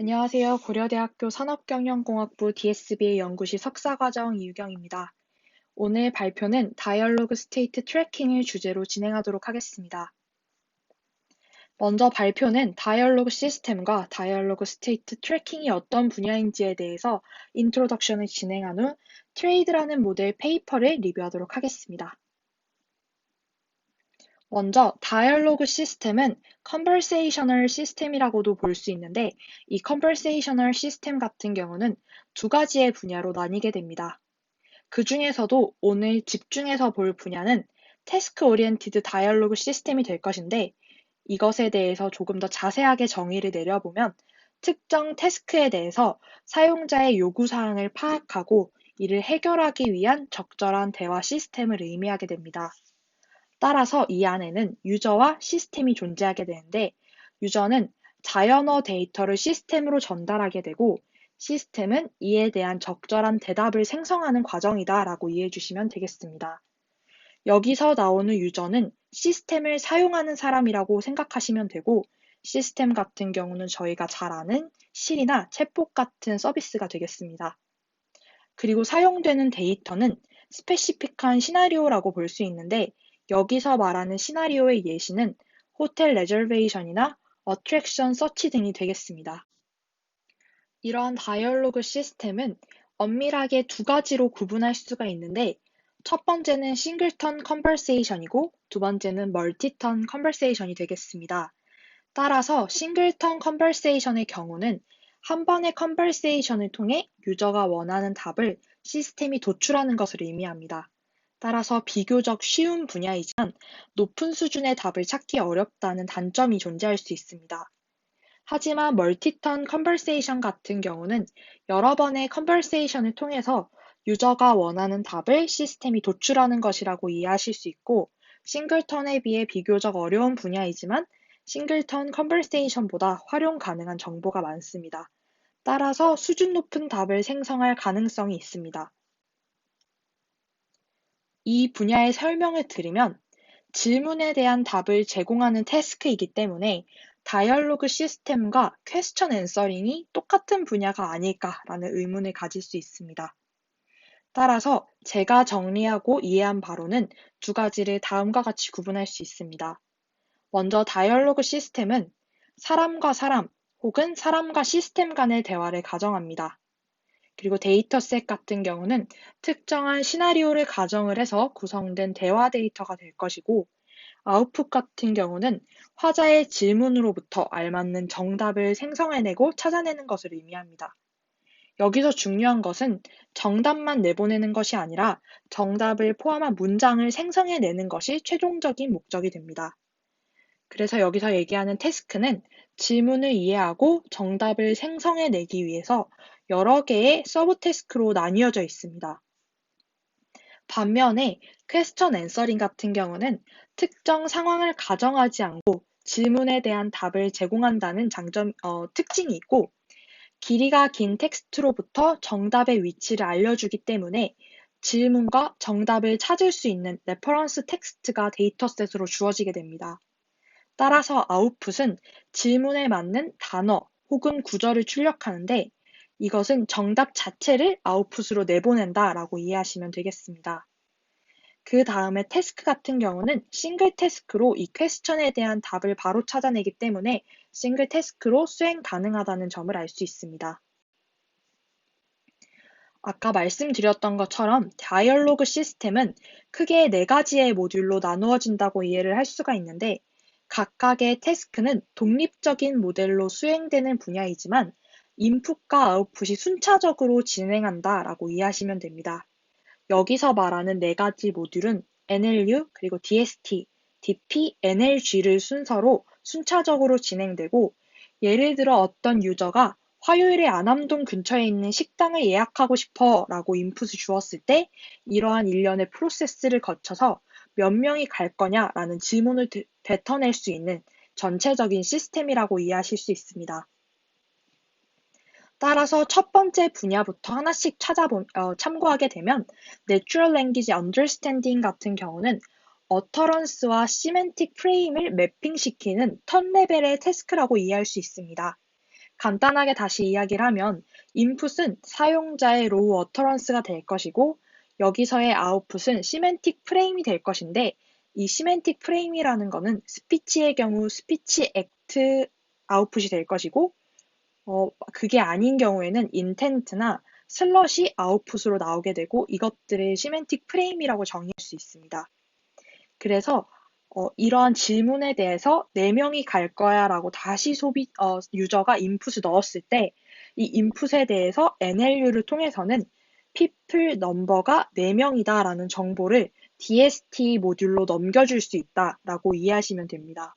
안녕하세요. 고려대학교 산업경영공학부 DSBA 연구시 석사과정 이유경입니다. 오늘 발표는 다이얼로그 스테이트 트래킹을 주제로 진행하도록 하겠습니다. 먼저 발표는 다이얼로그 시스템과 다이얼로그 스테이트 트래킹이 어떤 분야인지에 대해서 인트로덕션을 진행한 후 트레이드라는 모델 페이퍼를 리뷰하도록 하겠습니다. 먼저 다이얼로그 시스템은 컨버세이셔널 시스템이라고도 볼 수 있는데 이 컨버세이셔널 시스템 같은 경우는 두 가지의 분야로 나뉘게 됩니다. 그 중에서도 오늘 집중해서 볼 분야는 태스크 오리엔티드 다이얼로그 시스템이 될 것인데 이것에 대해서 조금 더 자세하게 정의를 내려보면 특정 태스크에 대해서 사용자의 요구사항을 파악하고 이를 해결하기 위한 적절한 대화 시스템을 의미하게 됩니다. 따라서 이 안에는 유저와 시스템이 존재하게 되는데 유저는 자연어 데이터를 시스템으로 전달하게 되고 시스템은 이에 대한 적절한 대답을 생성하는 과정이다라고 이해해 주시면 되겠습니다. 여기서 나오는 유저는 시스템을 사용하는 사람이라고 생각하시면 되고 시스템 같은 경우는 저희가 잘 아는 실이나 챗봇 같은 서비스가 되겠습니다. 그리고 사용되는 데이터는 스페시픽한 시나리오라고 볼 수 있는데 여기서 말하는 시나리오의 예시는 호텔 레저베이션이나 어트랙션 서치 등이 되겠습니다. 이러한 다이얼로그 시스템은 엄밀하게 두 가지로 구분할 수가 있는데 첫 번째는 싱글턴 컨버세이션이고 두 번째는 멀티턴 컨버세이션이 되겠습니다. 따라서 싱글턴 컨버세이션의 경우는 한 번의 컨버세이션을 통해 유저가 원하는 답을 시스템이 도출하는 것을 의미합니다. 따라서 비교적 쉬운 분야이지만 높은 수준의 답을 찾기 어렵다는 단점이 존재할 수 있습니다. 하지만 멀티턴 컨버세이션 같은 경우는 여러 번의 컨버세이션을 통해서 유저가 원하는 답을 시스템이 도출하는 것이라고 이해하실 수 있고 싱글턴에 비해 비교적 어려운 분야이지만 싱글턴 컨버세이션보다 활용 가능한 정보가 많습니다. 따라서 수준 높은 답을 생성할 가능성이 있습니다. 이 분야의 설명을 드리면 질문에 대한 답을 제공하는 태스크이기 때문에 다이얼로그 시스템과 퀘스천 앤서링이 똑같은 분야가 아닐까라는 의문을 가질 수 있습니다. 따라서 제가 정리하고 이해한 바로는 두 가지를 다음과 같이 구분할 수 있습니다. 먼저 다이얼로그 시스템은 사람과 사람 혹은 사람과 시스템 간의 대화를 가정합니다. 그리고 데이터셋 같은 경우는 특정한 시나리오를 가정을 해서 구성된 대화 데이터가 될 것이고 아웃풋 같은 경우는 화자의 질문으로부터 알맞는 정답을 생성해내고 찾아내는 것을 의미합니다. 여기서 중요한 것은 정답만 내보내는 것이 아니라 정답을 포함한 문장을 생성해내는 것이 최종적인 목적이 됩니다. 그래서 여기서 얘기하는 태스크는 질문을 이해하고 정답을 생성해내기 위해서 여러 개의 서브 태스크로 나뉘어져 있습니다. 반면에 퀘스천 앤서링 같은 경우는 특정 상황을 가정하지 않고 질문에 대한 답을 제공한다는 특징이 있고 길이가 긴 텍스트로부터 정답의 위치를 알려주기 때문에 질문과 정답을 찾을 수 있는 레퍼런스 텍스트가 데이터셋으로 주어지게 됩니다. 따라서 아웃풋은 질문에 맞는 단어 혹은 구절을 출력하는데 이것은 정답 자체를 아웃풋으로 내보낸다라고 이해하시면 되겠습니다. 그 다음에 태스크 같은 경우는 싱글 태스크로 이 퀘스천에 대한 답을 바로 찾아내기 때문에 싱글 태스크로 수행 가능하다는 점을 알 수 있습니다. 아까 말씀드렸던 것처럼 다이얼로그 시스템은 크게 네 가지의 모듈로 나누어진다고 이해를 할 수가 있는데 각각의 태스크는 독립적인 모델로 수행되는 분야이지만 인풋과 아웃풋이 순차적으로 진행한다라고 이해하시면 됩니다. 여기서 말하는 네 가지 모듈은 NLU, 그리고 DST, DP, NLG를 순서로 순차적으로 진행되고 예를 들어 어떤 유저가 화요일에 안암동 근처에 있는 식당을 예약하고 싶어 라고 인풋을 주었을 때 이러한 일련의 프로세스를 거쳐서 몇 명이 갈 거냐라는 질문을 뱉어낼 수 있는 전체적인 시스템이라고 이해하실 수 있습니다. 따라서 첫 번째 분야부터 하나씩 참고하게 되면 Natural Language Understanding 같은 경우는 어터런스와 시멘틱 프레임을 매핑시키는 턴 레벨의 태스크라고 이해할 수 있습니다. 간단하게 다시 이야기를 하면 인풋은 사용자의 로우 어터런스가 될 것이고 여기서의 아웃풋은 시멘틱 프레임이 될 것인데 이 시멘틱 프레임이라는 거는 스피치의 경우 스피치 액트 아웃풋이 될 것이고 그게 아닌 경우에는 인텐트나 슬럿이 아웃풋으로 나오게 되고 이것들을 시멘틱 프레임이라고 정의할 수 있습니다. 그래서 이러한 질문에 대해서 4명이 갈 거야 라고 다시 유저가 인풋을 넣었을 때 이 인풋에 대해서 NLU를 통해서는 people number가 4명이다 라는 정보를 DST 모듈로 넘겨줄 수 있다 라고 이해하시면 됩니다.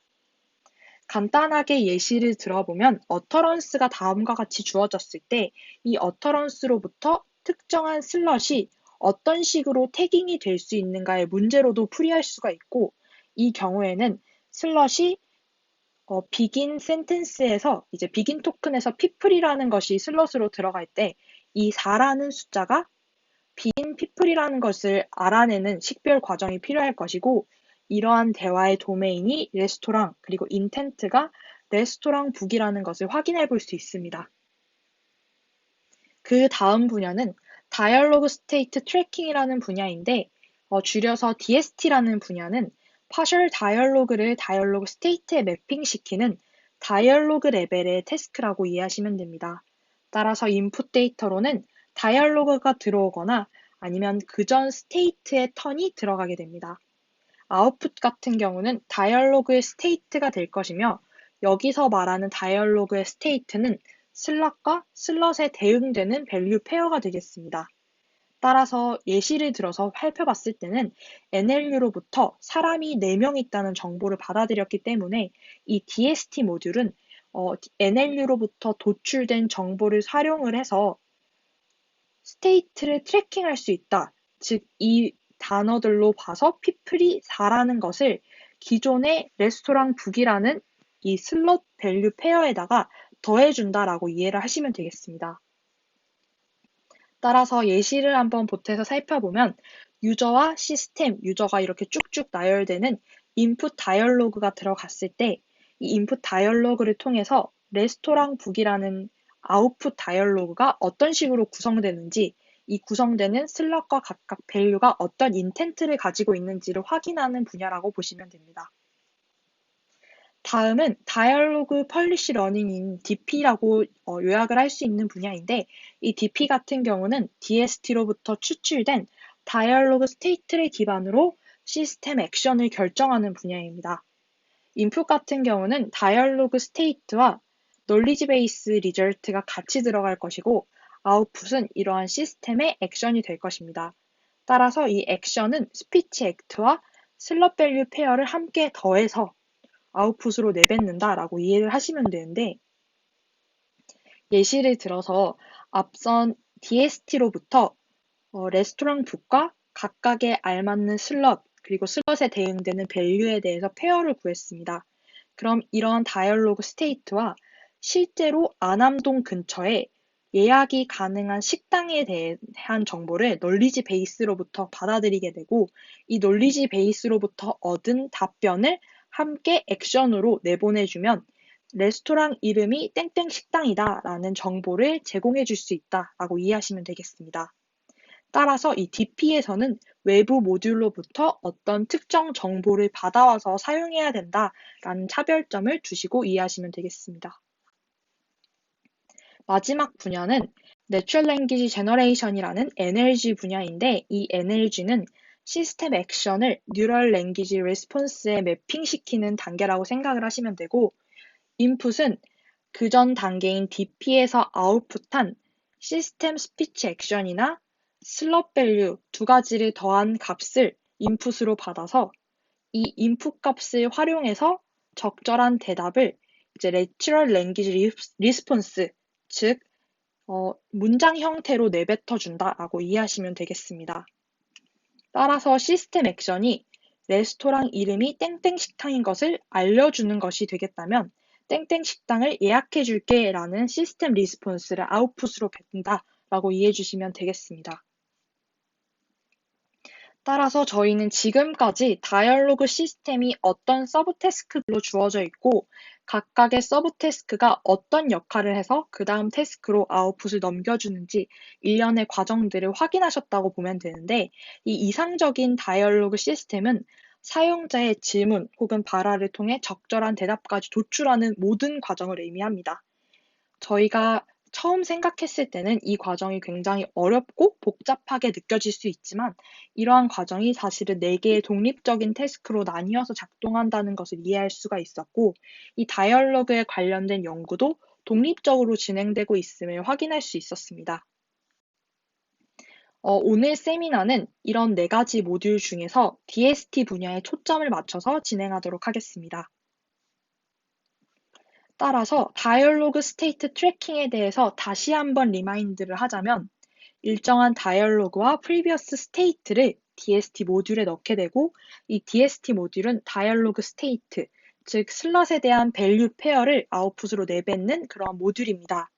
간단하게 예시를 들어보면 어터런스가 다음과 같이 주어졌을 때 이 어터런스로부터 특정한 슬럿이 어떤 식으로 태깅이 될 수 있는가의 문제로도 풀이할 수가 있고 이 경우에는 슬럿이 begin sentence에서 이제 begin 토큰에서 people이라는 것이 슬럿으로 들어갈 때 이 4라는 숫자가 begin people이라는 것을 알아내는 식별 과정이 필요할 것이고 이러한 대화의 도메인이 레스토랑 그리고 인텐트가 레스토랑 북이라는 것을 확인해 볼 수 있습니다. 그 다음 분야는 다이얼로그 스테이트 트래킹이라는 분야인데 줄여서 DST라는 분야는 파셜 다이얼로그를 다이얼로그 스테이트에 매핑시키는 다이얼로그 레벨의 태스크라고 이해하시면 됩니다. 따라서 인풋 데이터로는 다이얼로그가 들어오거나 아니면 그전 스테이트의 턴이 들어가게 됩니다. 아웃풋 같은 경우는 다이얼로그의 스테이트가 될 것이며 여기서 말하는 다이얼로그의 스테이트는 슬럿과 슬럿에 대응되는 밸류 페어가 되겠습니다. 따라서 예시를 들어서 살펴봤을 때는 NLU로부터 사람이 4명 있다는 정보를 받아들였기 때문에 이 DST 모듈은 NLU로부터 도출된 정보를 활용을 해서 스테이트를 트래킹할 수 있다. 즉, 이 단어들로 봐서 people이 4라는 것을 기존의 레스토랑 북이라는 이 슬롯 밸류 페어에다가 더해준다라고 이해를 하시면 되겠습니다. 따라서 예시를 한번 보태서 살펴보면 유저와 시스템, 유저가 이렇게 쭉쭉 나열되는 인풋 다이얼로그가 들어갔을 때 이 인풋 다이얼로그를 통해서 레스토랑 북이라는 아웃풋 다이얼로그가 어떤 식으로 구성되는지 이 구성되는 슬롯과 각각 밸류가 어떤 인텐트를 가지고 있는지를 확인하는 분야라고 보시면 됩니다. 다음은 다이얼로그 펄리시 러닝인 DP라고 요약을 할 수 있는 분야인데 이 DP 같은 경우는 DST로부터 추출된 다이얼로그 스테이트를 기반으로 시스템 액션을 결정하는 분야입니다. 인풋 같은 경우는 다이얼로그 스테이트와 널리지 베이스 리절트가 같이 들어갈 것이고 아웃풋은 이러한 시스템의 액션이 될 것입니다. 따라서 이 액션은 스피치 액트와 슬럿 밸류 페어를 함께 더해서 아웃풋으로 내뱉는다라고 이해를 하시면 되는데 예시를 들어서 앞선 DST로부터 레스토랑 북과 각각의 알맞는 슬럿 그리고 슬럿에 대응되는 밸류에 대해서 페어를 구했습니다. 그럼 이러한 다이얼로그 스테이트와 실제로 안암동 근처에 예약이 가능한 식당에 대한 정보를 널리지 베이스로부터 받아들이게 되고 이 널리지 베이스로부터 얻은 답변을 함께 액션으로 내보내주면 레스토랑 이름이 땡땡 식당이다 라는 정보를 제공해 줄 수 있다라고 이해하시면 되겠습니다. 따라서 이 DP에서는 외부 모듈로부터 어떤 특정 정보를 받아와서 사용해야 된다라는 차별점을 두시고 이해하시면 되겠습니다. 마지막 분야는 Natural Language Generation이라는 NLG 분야인데 이 NLG는 시스템 액션을 Neural Language Response에 매핑시키는 단계라고 생각을 하시면 되고 인풋은 그전 단계인 DP에서 아웃풋한 시스템 스피치 액션이나 슬럿 밸류 두 가지를 더한 값을 인풋으로 받아서 이 인풋 값을 활용해서 적절한 대답을 이제 Natural Language Response, 즉 문장 형태로 내뱉어 준다라고 이해하시면 되겠습니다. 따라서 시스템 액션이 레스토랑 이름이 땡땡 식당인 것을 알려주는 것이 되겠다면 땡땡 식당을 예약해 줄게 라는 시스템 리스폰스를 아웃풋으로 뱉는다라고 이해해 주시면 되겠습니다. 따라서 저희는 지금까지 다이얼로그 시스템이 어떤 서브 태스크로 주어져 있고 각각의 서브 태스크가 어떤 역할을 해서 그 다음 태스크로 아웃풋을 넘겨주는지 일련의 과정들을 확인하셨다고 보면 되는데, 이 이상적인 다이얼로그 시스템은 사용자의 질문 혹은 발화를 통해 적절한 대답까지 도출하는 모든 과정을 의미합니다. 저희가 처음 생각했을 때는 이 과정이 굉장히 어렵고 복잡하게 느껴질 수 있지만, 이러한 과정이 사실은 4개의 독립적인 태스크로 나뉘어서 작동한다는 것을 이해할 수가 있었고, 이 다이얼로그에 관련된 연구도 독립적으로 진행되고 있음을 확인할 수 있었습니다. 오늘 세미나는 이런 4가지 모듈 중에서 DST 분야에 초점을 맞춰서 진행하도록 하겠습니다. 따라서 다이얼로그 스테이트 트래킹에 대해서 다시 한번 리마인드를 하자면, 일정한 다이얼로그와 프리비어스 스테이트를 DST 모듈에 넣게 되고, 이 DST 모듈은 다이얼로그 스테이트, 즉 슬럿에 대한 밸류 페어를 아웃풋으로 내뱉는 그러한 모듈입니다.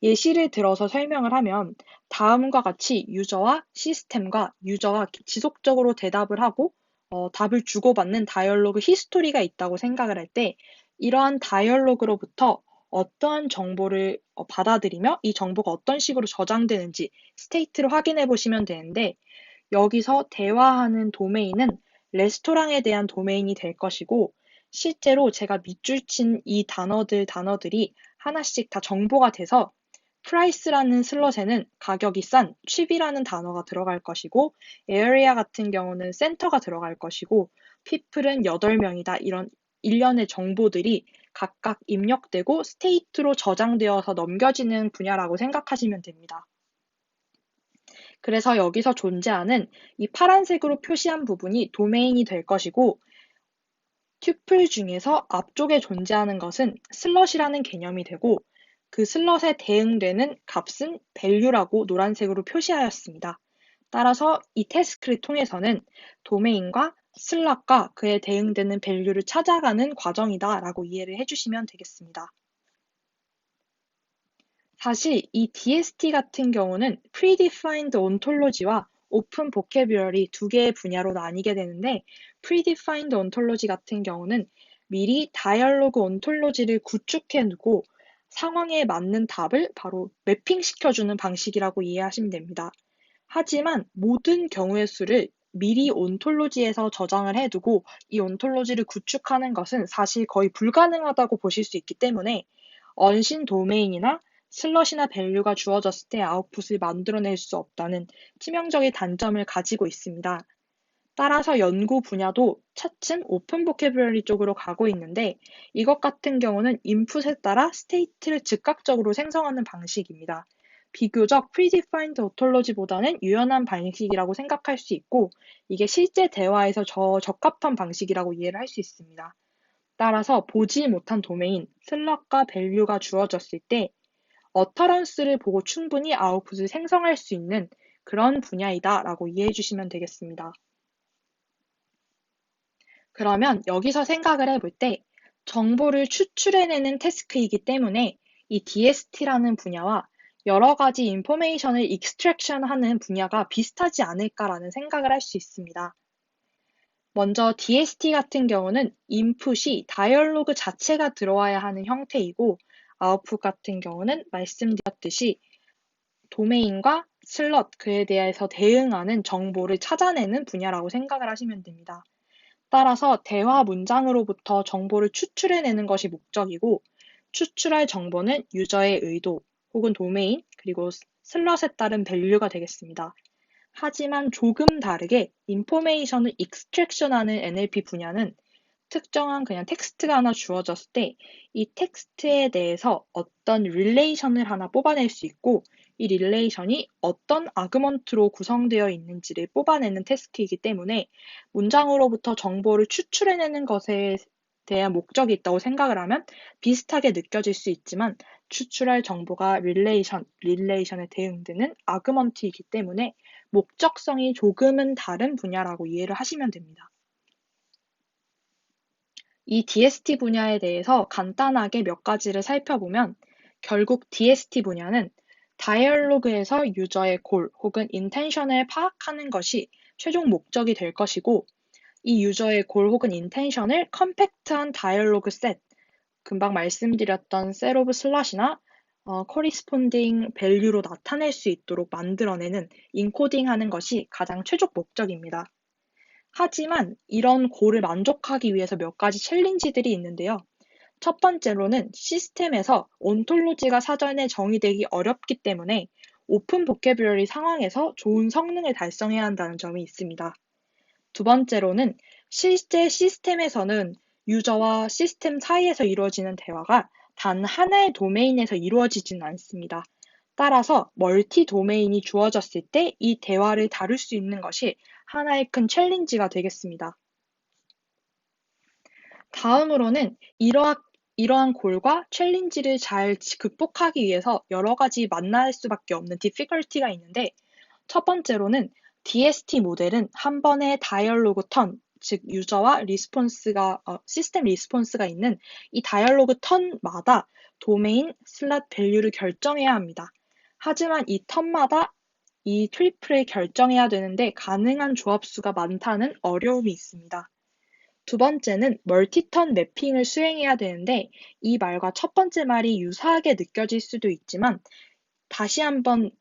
예시를 들어서 설명을 하면, 다음과 같이 유저와 시스템과 유저가 지속적으로 대답을 하고 답을 주고받는 다이얼로그 히스토리가 있다고 생각을 할 때, 이러한 다이얼로그로부터 어떠한 정보를 받아들이며 이 정보가 어떤 식으로 저장되는지 스테이트를 확인해 보시면 되는데, 여기서 대화하는 도메인은 레스토랑에 대한 도메인이 될 것이고, 실제로 제가 밑줄 친 이 단어들이 하나씩 다 정보가 돼서, price라는 슬롯에는 가격이 싼 cheap이라는 단어가 들어갈 것이고, area 같은 경우는 center가 들어갈 것이고, people은 8명이다. 이런 일련의 정보들이 각각 입력되고 스테이트로 저장되어서 넘겨지는 분야라고 생각하시면 됩니다. 그래서 여기서 존재하는 이 파란색으로 표시한 부분이 도메인이 될 것이고, 튜플 중에서 앞쪽에 존재하는 것은 슬럿이라는 개념이 되고, 그 슬럿에 대응되는 값은 value라고 노란색으로 표시하였습니다. 따라서 이 태스크를 통해서는 도메인과 슬럿과 그에 대응되는 value를 찾아가는 과정이다 라고 이해를 해주시면 되겠습니다. 사실 이 DST 같은 경우는 Predefined Ontology와 Open Vocabulary 2개의 분야로 나뉘게 되는데, Predefined Ontology 같은 경우는 미리 다이얼로그 온톨로지를 구축해 두고 상황에 맞는 답을 바로 매핑시켜주는 방식이라고 이해하시면 됩니다. 하지만 모든 경우의 수를 미리 온톨로지에서 저장을 해두고 이 온톨로지를 구축하는 것은 사실 거의 불가능하다고 보실 수 있기 때문에, 언신 도메인이나 슬럿이나 밸류가 주어졌을 때 아웃풋을 만들어낼 수 없다는 치명적인 단점을 가지고 있습니다. 따라서 연구 분야도 차츰 오픈 보캐블러리 쪽으로 가고 있는데, 이것 같은 경우는 인풋에 따라 스테이트를 즉각적으로 생성하는 방식입니다. 비교적 predefined ontology보다는 유연한 방식이라고 생각할 수 있고, 이게 실제 대화에서 적합한 방식이라고 이해를 할 수 있습니다. 따라서 보지 못한 도메인, 슬럿과 밸류가 주어졌을 때 어터런스를 보고 충분히 아웃풋을 생성할 수 있는 그런 분야이다 라고 이해해 주시면 되겠습니다. 그러면 여기서 생각을 해볼 때, 정보를 추출해내는 태스크이기 때문에 이 DST라는 분야와 여러 가지 인포메이션을 익스트랙션 하는 분야가 비슷하지 않을까라는 생각을 할 수 있습니다. 먼저 DST 같은 경우는 인풋이 다이얼로그 자체가 들어와야 하는 형태이고, 아웃풋 같은 경우는 말씀드렸듯이 도메인과 슬럿, 그에 대해서 대응하는 정보를 찾아내는 분야라고 생각을 하시면 됩니다. 따라서 대화 문장으로부터 정보를 추출해내는 것이 목적이고, 추출할 정보는 유저의 의도 혹은 도메인, 그리고 슬럿에 따른 밸류가 되겠습니다. 하지만 조금 다르게 인포메이션을 익스트랙션하는 NLP 분야는 특정한 그냥 텍스트가 하나 주어졌을 때 이 텍스트에 대해서 어떤 릴레이션을 하나 뽑아낼 수 있고, 이 릴레이션이 어떤 아그먼트로 구성되어 있는지를 뽑아내는 태스크이기 때문에, 문장으로부터 정보를 추출해내는 것에 대한 목적이 있다고 생각을 하면 비슷하게 느껴질 수 있지만, 추출할 정보가 릴레이션에 대응되는 아그먼트이기 때문에 목적성이 조금은 다른 분야라고 이해를 하시면 됩니다. 이 DST 분야에 대해서 간단하게 몇 가지를 살펴보면, 결국 DST 분야는 다이얼로그에서 유저의 골 혹은 인텐션을 파악하는 것이 최종 목적이 될 것이고, 이 유저의 골 혹은 인텐션을 컴팩트한 다이얼로그 셋 금방 말씀드렸던 set of slot이나 corresponding value로 나타낼 수 있도록 만들어내는 인코딩하는 것이 가장 최종 목적입니다. 하지만 이런 고를 만족하기 위해서 몇 가지 챌린지들이 있는데요. 첫 번째로는 시스템에서 온톨로지가 사전에 정의되기 어렵기 때문에 오픈 보캐뷸러리 상황에서 좋은 성능을 달성해야 한다는 점이 있습니다. 두 번째로는 실제 시스템에서는 유저와 시스템 사이에서 이루어지는 대화가 단 하나의 도메인에서 이루어지지는 않습니다. 따라서 멀티 도메인이 주어졌을 때 이 대화를 다룰 수 있는 것이 하나의 큰 챌린지가 되겠습니다. 다음으로는 이러한 골과 챌린지를 잘 극복하기 위해서 여러 가지 만날 수밖에 없는 difficulty가 있는데, 첫 번째로는 DST 모델은 한 번의 다이얼로그 턴, 즉 유저와 시스템 리스폰스가 있는 이 다이얼로그 턴마다 도메인 슬롯 밸류를 결정해야 합니다. 하지만 이 턴마다 이 트리플을 결정해야 되는데 가능한 조합수가 많다는 어려움이 있습니다. 두 번째는 멀티턴 매핑을 수행해야 되는데 이 말과 첫 번째 말이 유사하게 느껴질 수도 있지만 다시 한번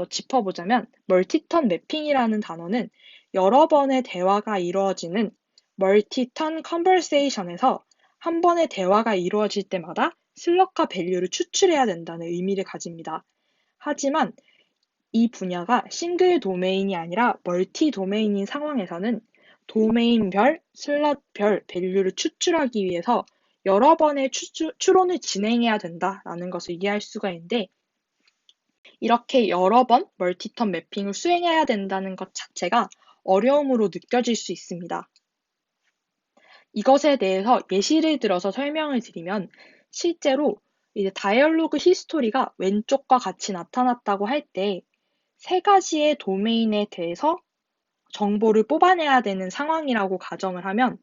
짚어보자면 멀티턴 매핑이라는 단어는 여러 번의 대화가 이루어지는 멀티턴 컨버세이션에서 한 번의 대화가 이루어질 때마다 슬럿과 밸류를 추출해야 된다는 의미를 가집니다. 하지만 이 분야가 싱글 도메인이 아니라 멀티 도메인인 상황에서는 도메인별, 슬롯별 밸류를 추출하기 위해서 여러 번의 추론을 진행해야 된다라는 것을 이해할 수가 있는데, 이렇게 여러 번 멀티턴 매핑을 수행해야 된다는 것 자체가 어려움으로 느껴질 수 있습니다. 이것에 대해서 예시를 들어서 설명을 드리면, 실제로 이제 다이얼로그 히스토리가 왼쪽과 같이 나타났다고 할 때 세 가지의 도메인에 대해서 정보를 뽑아내야 되는 상황이라고 가정을 하면,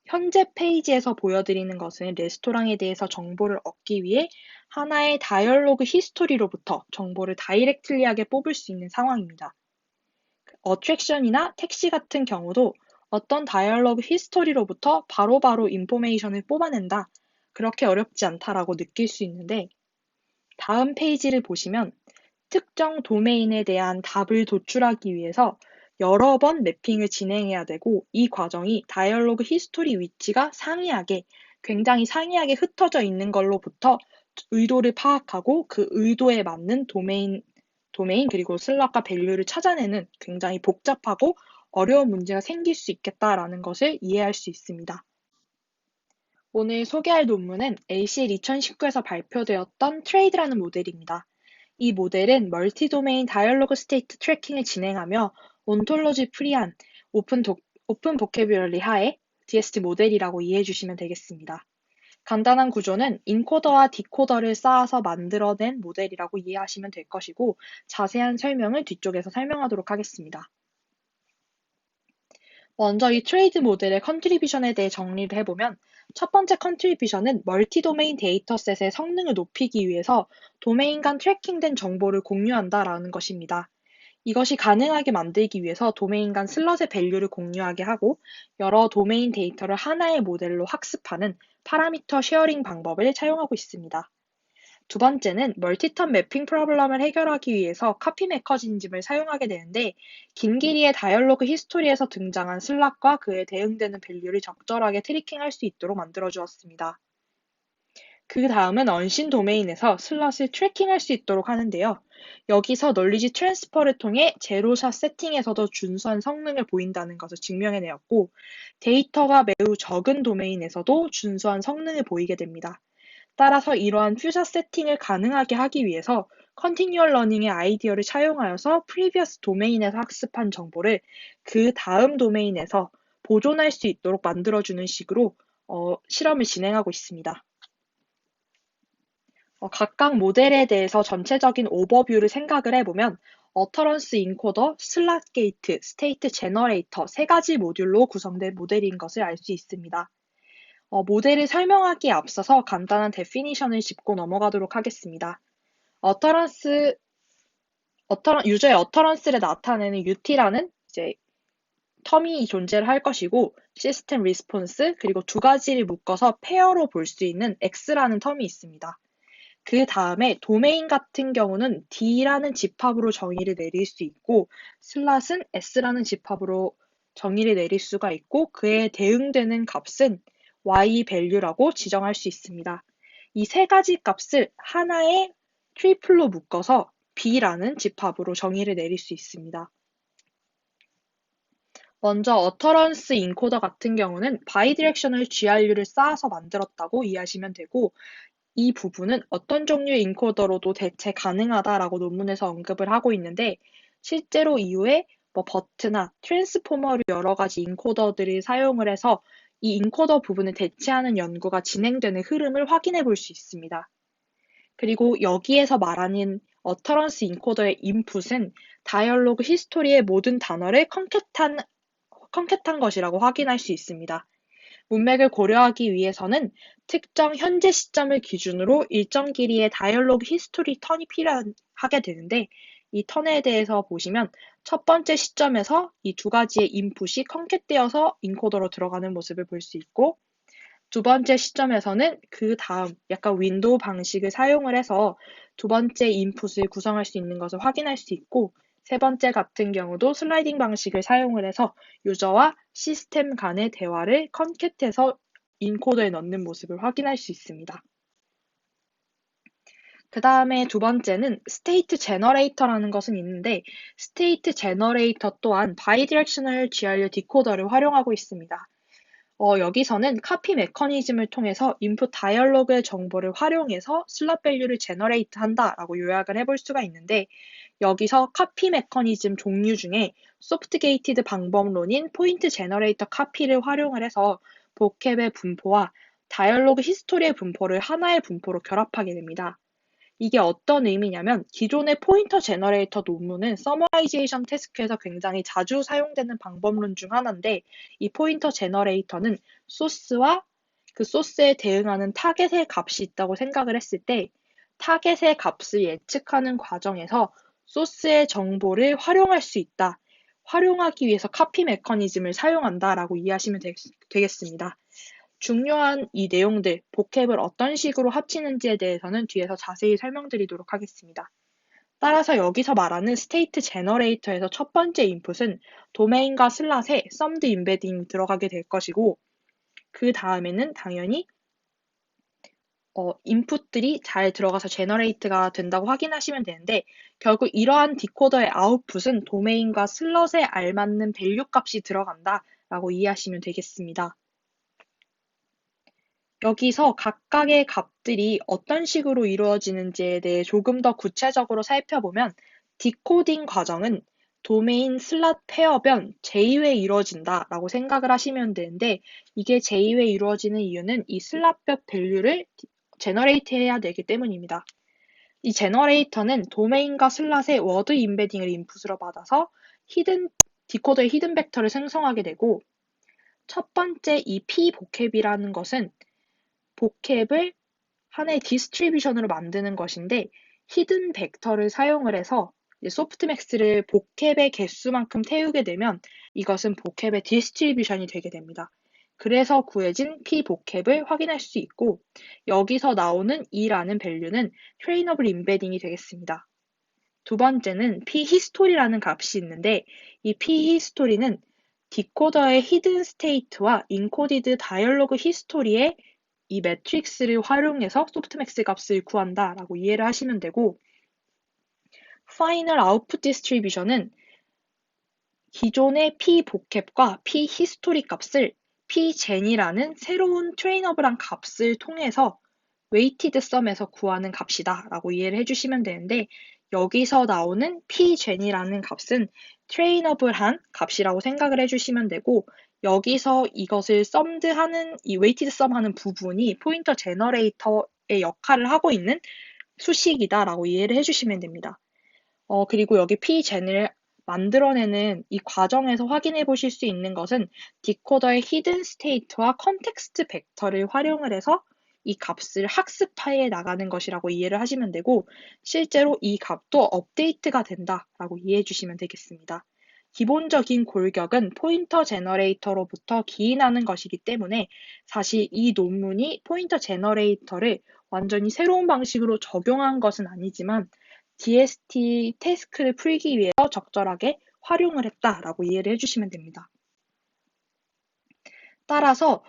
현재 페이지에서 보여드리는 것은 레스토랑에 대해서 정보를 얻기 위해 하나의 다이얼로그 히스토리로부터 정보를 다이렉틀리하게 뽑을 수 있는 상황입니다. 어트랙션이나 택시 같은 경우도 어떤 다이얼로그 히스토리로부터 바로바로 인포메이션을 뽑아낸다, 그렇게 어렵지 않다라고 느낄 수 있는데, 다음 페이지를 보시면 특정 도메인에 대한 답을 도출하기 위해서 여러 번 매핑을 진행해야 되고, 이 과정이 다이얼로그 히스토리 위치가 굉장히 상이하게 흩어져 있는 걸로부터 의도를 파악하고 그 의도에 맞는 도메인 그리고 슬롯과 밸류를 찾아내는 굉장히 복잡하고 어려운 문제가 생길 수 있겠다라는 것을 이해할 수 있습니다. 오늘 소개할 논문은 ACL 2019에서 발표되었던 트레이드라는 모델입니다. 이 모델은 멀티 도메인 다이얼로그 스테이트 트래킹을 진행하며 온톨로지 프리한 오픈 보캐뷸러리 하에 DST 모델이라고 이해해 주시면 되겠습니다. 간단한 구조는 인코더와 디코더를 쌓아서 만들어낸 모델이라고 이해하시면 될 것이고, 자세한 설명을 뒤쪽에서 설명하도록 하겠습니다. 먼저 이 트레이드 모델의 컨트리뷰션에 대해 정리를 해보면, 첫 번째 컨트리뷰션은 멀티 도메인 데이터셋의 성능을 높이기 위해서 도메인 간 트래킹된 정보를 공유한다라는 것입니다. 이것이 가능하게 만들기 위해서 도메인 간 슬럿의 밸류를 공유하게 하고 여러 도메인 데이터를 하나의 모델로 학습하는 파라미터 쉐어링 방법을 사용하고 있습니다. 두 번째는 멀티턴 매핑 프로블럼을 해결하기 위해서 카피 메커니즘을 사용하게 되는데, 긴 길이의 다이얼로그 히스토리에서 등장한 슬롯과 그에 대응되는 밸류를 적절하게 트래킹할 수 있도록 만들어 주었습니다. 그 다음은 언신 도메인에서 슬롯을 트래킹할 수 있도록 하는데요. 여기서 널리지 트랜스퍼를 통해 제로샷 세팅에서도 준수한 성능을 보인다는 것을 증명해내었고, 데이터가 매우 적은 도메인에서도 준수한 성능을 보이게 됩니다. 따라서 이러한 퓨샷 세팅을 가능하게 하기 위해서 컨티뉴얼 러닝의 아이디어를 차용하여서 프리비어스 도메인에서 학습한 정보를 그 다음 도메인에서 보존할 수 있도록 만들어주는 식으로 실험을 진행하고 있습니다. 각각 모델에 대해서 전체적인 오버뷰를 생각을 해보면 어터런스 인코더, 슬롯 게이트, 스테이트 제너레이터 세 가지 모듈로 구성된 모델인 것을 알 수 있습니다. 모델을 설명하기에 앞서서 간단한 데피니션을 짚고 넘어가도록 하겠습니다. 유저의 어터런스를 나타내는 UT라는 이제 텀이 존재를 할 것이고, 시스템 리스폰스, 그리고 두 가지를 묶어서 페어로 볼 수 있는 X라는 텀이 있습니다. 그 다음에 도메인 같은 경우는 D라는 집합으로 정의를 내릴 수 있고 슬롯은 S라는 집합으로 정의를 내릴 수가 있고 그에 대응되는 값은 Y value라고 지정할 수 있습니다. 이 세 가지 값을 하나의 트리플로 묶어서 B라는 집합으로 정의를 내릴 수 있습니다. 먼저 어터런스 인코더 같은 경우는 바이디렉셔널 GRU를 쌓아서 만들었다고 이해하시면 되고 이 부분은 어떤 종류의 인코더로도 대체 가능하다라고 논문에서 언급을 하고 있는데 실제로 이후에 버트나 트랜스포머류 여러 가지 인코더들을 사용을 해서 이 인코더 부분을 대체하는 연구가 진행되는 흐름을 확인해 볼 수 있습니다. 그리고 여기에서 말하는 어터런스 인코더의 인풋은 다이얼로그 히스토리의 모든 단어를 컨캣한 것이라고 확인할 수 있습니다. 문맥을 고려하기 위해서는 특정 현재 시점을 기준으로 일정 길이의 다이얼로그 히스토리 턴이 필요하게 되는데 이 턴에 대해서 보시면 첫 번째 시점에서 이 두 가지의 인풋이 컨캣되어서 인코더로 들어가는 모습을 볼 수 있고 두 번째 시점에서는 그 다음 약간 윈도우 방식을 사용을 해서 두 번째 인풋을 구성할 수 있는 것을 확인할 수 있고 세 번째 같은 경우도 슬라이딩 방식을 사용을 해서 유저와 시스템 간의 대화를 컨캣해서 인코더에 넣는 모습을 확인할 수 있습니다. 그 다음에 두 번째는 스테이트 제너레이터라는 것은 있는데 스테이트 제너레이터 또한 바이디렉셔널 GRU 디코더를 활용하고 있습니다. 여기서는 카피 메커니즘을 통해서 인풋 다이얼로그의 정보를 활용해서 슬롯 밸류를 제너레이트 한다라고 요약을 해볼 수가 있는데 여기서 카피 메커니즘 종류 중에 소프트 게이티드 방법론인 포인트 제너레이터 카피를 활용을 해서 보캡의 분포와 다이얼로그 히스토리의 분포를 하나의 분포로 결합하게 됩니다. 이게 어떤 의미냐면 기존의 포인터 제너레이터 논문은 서머라이제이션 태스크에서 굉장히 자주 사용되는 방법론 중 하나인데 이 포인터 제너레이터는 소스와 그 소스에 대응하는 타겟의 값이 있다고 생각을 했을 때 타겟의 값을 예측하는 과정에서 소스의 정보를 활용할 수 있다. 활용하기 위해서 카피 메커니즘을 사용한다라고 이해하시면 되겠습니다. 중요한 이 내용들, 보캡을 어떤 식으로 합치는지에 대해서는 뒤에서 자세히 설명드리도록 하겠습니다. 따라서 여기서 말하는 스테이트 제너레이터에서 첫 번째 인풋은 도메인과 슬롯에 썸드 임베딩이 들어가게 될 것이고 그 다음에는 당연히 인풋들이 잘 들어가서 제너레이트가 된다고 확인하시면 되는데 결국 이러한 디코더의 아웃풋은 도메인과 슬롯에 알맞는 밸류 값이 들어간다라고 이해하시면 되겠습니다. 여기서 각각의 값들이 어떤 식으로 이루어지는지에 대해 조금 더 구체적으로 살펴보면 디코딩 과정은 도메인 슬롯 페어변 j-회 이루어진다라고 생각을 하시면 되는데 이게 j-회 이루어지는 이유는 이 슬롯별 밸류를 제너레이트 해야 되기 때문입니다. 이 제너레이터는 도메인과 슬롯의 워드 임베딩을 인풋으로 받아서 디코더의 히든 벡터를 생성하게 되고 첫 번째 이 p 보캡이라는 것은 보캡을 하나의 디스트리뷰션으로 만드는 것인데 히든 벡터를 사용을 해서 소프트맥스를 보캡의 개수만큼 태우게 되면 이것은 보캡의 디스트리뷰션이 되게 됩니다. 그래서 구해진 p 보캡을 확인할 수 있고 여기서 나오는 e라는 밸류는 트레이너블 임베딩이 되겠습니다. 두 번째는 p 히스토리라는 값이 있는데 이 p 히스토리는 디코더의 히든 스테이트와 인코디드 다이얼로그 히스토리의 이 매트릭스를 활용해서 소프트맥스 값을 구한다라고 이해를 하시면 되고 파이널 아웃풋 디스트리뷰션은 기존의 p 보캡과 p 히스토리 값을 p gen이라는 새로운 트레이너블한 값을 통해서 웨이티드 썸에서 구하는 값이다 라고 이해를 해주시면 되는데 여기서 나오는 p gen이라는 값은 트레이너블한 값이라고 생각을 해주시면 되고 여기서 이것을 썸드하는 이 웨이티드 썸하는 부분이 포인터 제너레이터의 역할을 하고 있는 수식이다라고 이해를 해주시면 됩니다. 그리고 여기 p gen을 만들어내는 이 과정에서 확인해 보실 수 있는 것은 디코더의 히든 스테이트와 컨텍스트 벡터를 활용을 해서 이 값을 학습하에 나가는 것이라고 이해를 하시면 되고 실제로 이 값도 업데이트가 된다라고 이해해 주시면 되겠습니다. 기본적인 골격은 포인터 제너레이터로부터 기인하는 것이기 때문에 사실 이 논문이 포인터 제너레이터를 완전히 새로운 방식으로 적용한 것은 아니지만 DST 태스크를 풀기 위해서 적절하게 활용을 했다라고 이해를 해주시면 됩니다. 따라서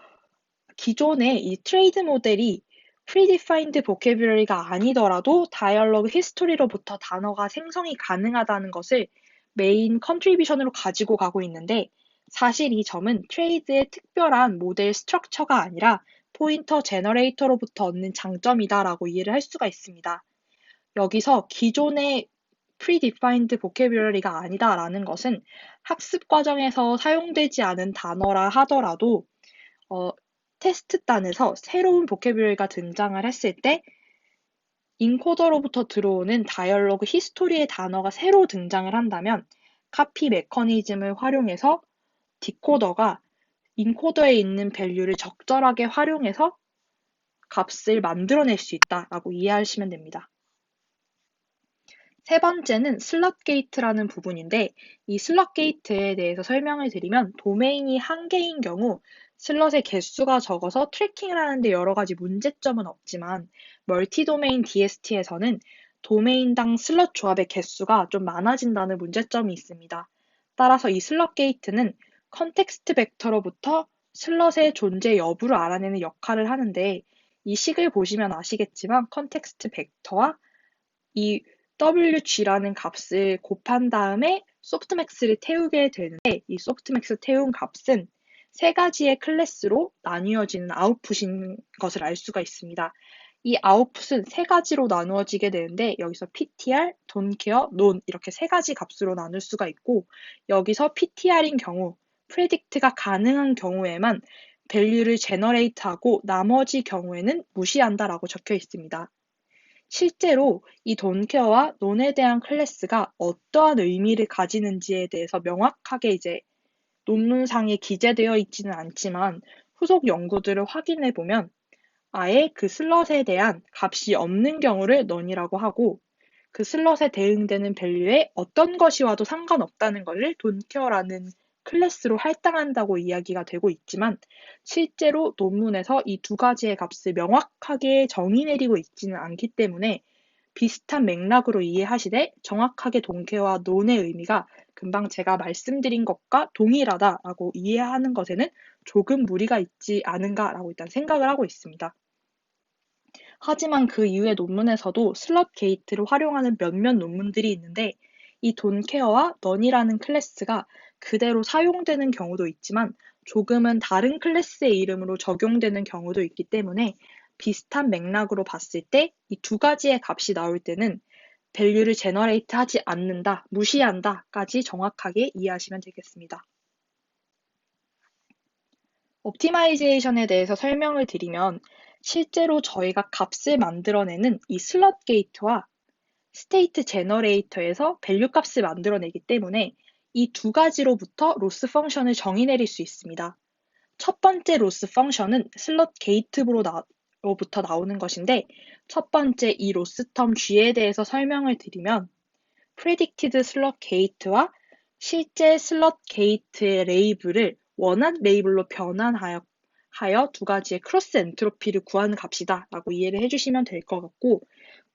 기존의 이 트레이드 모델이 predefined vocabulary가 아니더라도 다이얼로그 히스토리로부터 단어가 생성이 가능하다는 것을 메인 컨트리뷰션으로 가지고 가고 있는데 사실 이 점은 트레이드의 특별한 모델 스트럭처가 아니라 포인터 제너레이터로부터 얻는 장점이다라고 이해를 할 수가 있습니다. 여기서 기존의 predefined vocabulary가 아니다라는 것은 학습 과정에서 사용되지 않은 단어라 하더라도 테스트단에서 새로운 보캐뷸러리가 등장을 했을 때 인코더로부터 들어오는 다이얼로그 히스토리의 단어가 새로 등장을 한다면 카피 메커니즘을 활용해서 디코더가 인코더에 있는 밸류를 적절하게 활용해서 값을 만들어낼 수 있다라고 이해하시면 됩니다. 세 번째는 슬럿 게이트라는 부분인데 이 슬럿 게이트에 대해서 설명을 드리면 도메인이 한 개인 경우 슬럿의 개수가 적어서 트래킹을 하는데 여러 가지 문제점은 없지만 멀티 도메인 DST에서는 도메인당 슬럿 조합의 개수가 좀 많아진다는 문제점이 있습니다. 따라서 이 슬럿 게이트는 컨텍스트 벡터로부터 슬럿의 존재 여부를 알아내는 역할을 하는데 이 식을 보시면 아시겠지만 컨텍스트 벡터와 이 WG라는 값을 곱한 다음에 소프트맥스를 태우게 되는데 이 소프트맥스 태운 값은 세 가지의 클래스로 나뉘어지는 아웃풋인 것을 알 수가 있습니다. 이 아웃풋은 세 가지로 나누어지게 되는데 여기서 PTR, 돈케어, 논 이렇게 세 가지 값으로 나눌 수가 있고 여기서 PTR인 경우 프레딕트가 가능한 경우에만 밸류를 제너레이트하고 나머지 경우에는 무시한다라고 적혀 있습니다. 실제로 이 돈케어와 논에 대한 클래스가 어떠한 의미를 가지는지에 대해서 명확하게 이제 논문상에 기재되어 있지는 않지만 후속 연구들을 확인해 보면 아예 그 슬럿에 대한 값이 없는 경우를 넌이라고 하고 그 슬럿에 대응되는 밸류에 어떤 것이 와도 상관없다는 것을 돈케어라는 클래스로 할당한다고 이야기가 되고 있지만 실제로 논문에서 이 두 가지의 값을 명확하게 정의 내리고 있지는 않기 때문에 비슷한 맥락으로 이해하시되 정확하게 돈케어와 논의 의미가 금방 제가 말씀드린 것과 동일하다라고 이해하는 것에는 조금 무리가 있지 않은가라고 일단 생각을 하고 있습니다. 하지만 그 이후의 논문에서도 슬럿 게이트를 활용하는 몇몇 논문들이 있는데 이 돈케어와 넌이라는 클래스가 그대로 사용되는 경우도 있지만 조금은 다른 클래스의 이름으로 적용되는 경우도 있기 때문에 비슷한 맥락으로 봤을 때 이 두 가지의 값이 나올 때는 밸류를 제너레이트 하지 않는다, 무시한다까지 정확하게 이해하시면 되겠습니다. 옵티마이제이션에 대해서 설명을 드리면 실제로 저희가 값을 만들어내는 이 슬럿 게이트와 스테이트 제너레이터에서 밸류 값을 만들어내기 때문에 이 두 가지로부터 로스 펑션을 정의 내릴 수 있습니다. 첫 번째 로스 펑션은 슬럿 게이트로부터 나오는 것인데 첫 번째 이 로스 텀 G에 대해서 설명을 드리면 predicted 슬럿 게이트와 실제 슬럿 게이트의 레이블을 원한 레이블로 변환하여 두 가지의 크로스 엔트로피를 구하는 값이다 라고 이해를 해주시면 될 것 같고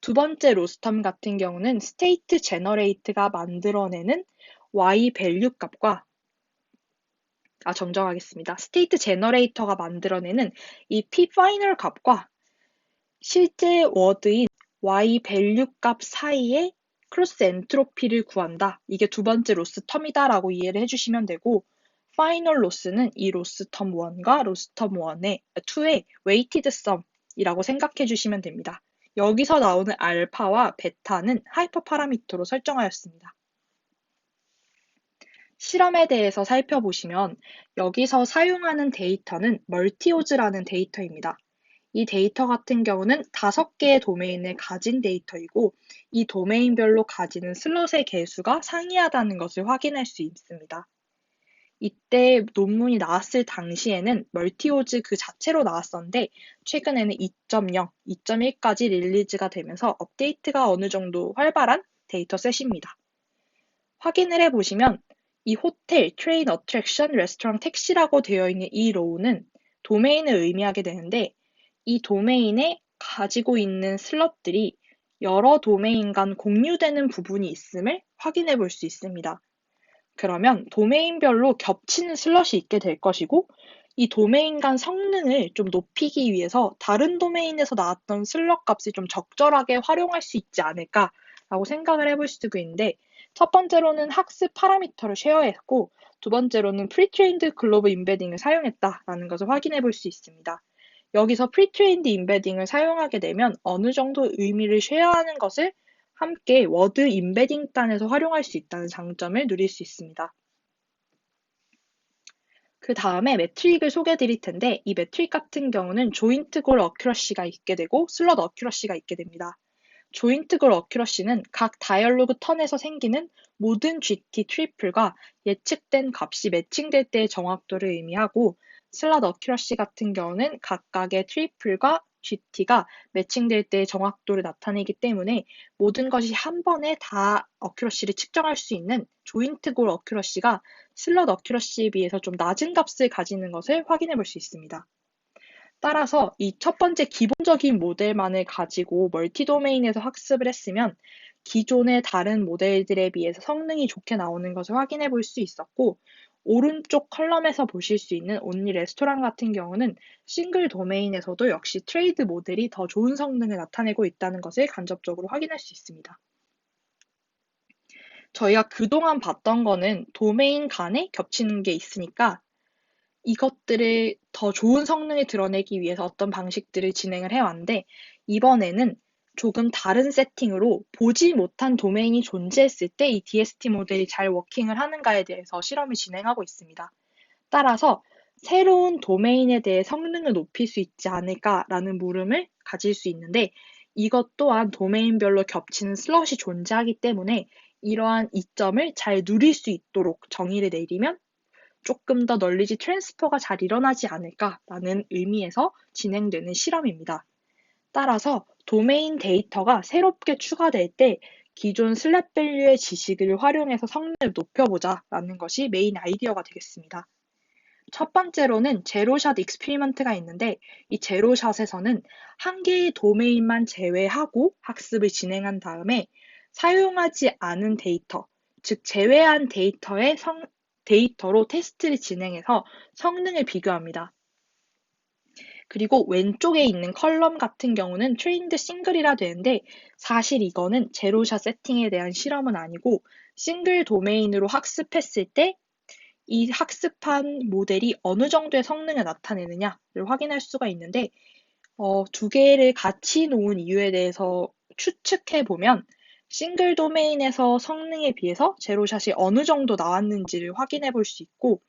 두 번째 로스텀 같은 경우는 스테이트 제너레이트가 만들어내는 y 밸류 값과 정정하겠습니다. 스테이트 제너레이터가 만들어내는 이 p 파이널 값과 실제 워드인 y 밸류 값 사이에 크로스 엔트로피를 구한다. 이게 두 번째 로스 텀이다라고 이해를 해주시면 되고 파이널 로스는 이 로스 텀 1과 로스 텀 2의 웨이티드 썸이라고 생각해 주시면 됩니다. 여기서 나오는 알파와 베타는 하이퍼 파라미터로 설정하였습니다. 실험에 대해서 살펴보시면 여기서 사용하는 데이터는 멀티오즈라는 데이터입니다. 이 데이터 같은 경우는 5개의 도메인을 가진 데이터이고 이 도메인별로 가지는 슬롯의 개수가 상이하다는 것을 확인할 수 있습니다. 이때 논문이 나왔을 당시에는 멀티오즈 그 자체로 나왔었는데 최근에는 2.0, 2.1까지 릴리즈가 되면서 업데이트가 어느 정도 활발한 데이터셋입니다. 확인을 해보시면 이 호텔, 트레인, 어트랙션, 레스토랑, 택시라고 되어 있는 이 로우는 도메인을 의미하게 되는데 이 도메인에 가지고 있는 슬롯들이 여러 도메인 간 공유되는 부분이 있음을 확인해 볼 수 있습니다. 그러면 도메인별로 겹치는 슬롯이 있게 될 것이고 이 도메인 간 성능을 좀 높이기 위해서 다른 도메인에서 나왔던 슬롯 값을 좀 적절하게 활용할 수 있지 않을까라고 생각을 해볼 수도 있는데 첫 번째로는 학습 파라미터를 쉐어했고 두 번째로는 프리트레인드 글로브 임베딩을 사용했다라는 것을 확인해 볼 수 있습니다. 여기서 프리트레인드 임베딩을 사용하게 되면 어느 정도 의미를 쉐어하는 것을 함께 워드 임베딩 단에서 활용할 수 있다는 장점을 누릴 수 있습니다. 그 다음에 매트릭을 소개해 드릴 텐데 이 매트릭 같은 경우는 조인트 골 어큐러시가 있게 되고 슬롯 어큐러시가 있게 됩니다. 조인트 골 어큐러시는 각 다이얼로그 턴에서 생기는 모든 GT 트리플과 예측된 값이 매칭될 때의 정확도를 의미하고 슬롯 어큐러시 같은 경우는 각각의 트리플과 GT가 매칭될 때의 정확도를 나타내기 때문에 모든 것이 한 번에 다 어큐러시를 측정할 수 있는 조인트 골 어큐러시가 슬롯 어큐러시에 비해서 좀 낮은 값을 가지는 것을 확인해 볼 수 있습니다. 따라서 이 첫 번째 기본적인 모델만을 가지고 멀티 도메인에서 학습을 했으면 기존의 다른 모델들에 비해서 성능이 좋게 나오는 것을 확인해 볼 수 있었고 오른쪽 컬럼에서 보실 수 있는 온리 레스토랑 같은 경우는 싱글 도메인에서도 역시 트레이드 모델이 더 좋은 성능을 나타내고 있다는 것을 간접적으로 확인할 수 있습니다. 저희가 그동안 봤던 거는 도메인 간에 겹치는 게 있으니까 이것들을 더 좋은 성능을 드러내기 위해서 어떤 방식들을 진행을 해왔는데 이번에는 조금 다른 세팅으로 보지 못한 도메인이 존재했을 때 이 DST 모델이 잘 워킹을 하는가에 대해서 실험을 진행하고 있습니다. 따라서 새로운 도메인에 대해 성능을 높일 수 있지 않을까라는 물음을 가질 수 있는데 이것 또한 도메인별로 겹치는 슬롯이 존재하기 때문에 이러한 이점을 잘 누릴 수 있도록 정의를 내리면 조금 더 널리지 트랜스퍼가 잘 일어나지 않을까라는 의미에서 진행되는 실험입니다. 따라서 도메인 데이터가 새롭게 추가될 때 기존 슬랩 밸류의 지식을 활용해서 성능을 높여보자라는 것이 메인 아이디어가 되겠습니다. 첫 번째로는 제로샷 익스피리먼트가 있는데 이 제로샷에서는 한 개의 도메인만 제외하고 학습을 진행한 다음에 사용하지 않은 데이터, 즉 제외한 데이터로 테스트를 진행해서 성능을 비교합니다. 그리고 왼쪽에 있는 컬럼 같은 경우는 트레인드 싱글이라 되는데 사실 이거는 제로샷 세팅에 대한 실험은 아니고 싱글 도메인으로 학습했을 때 이 학습한 모델이 어느 정도의 성능을 나타내느냐를 확인할 수가 있는데 두 개를 같이 놓은 이유에 대해서 추측해 보면 싱글 도메인에서 성능에 비해서 제로샷이 어느 정도 나왔는지를 확인해 볼 수 있고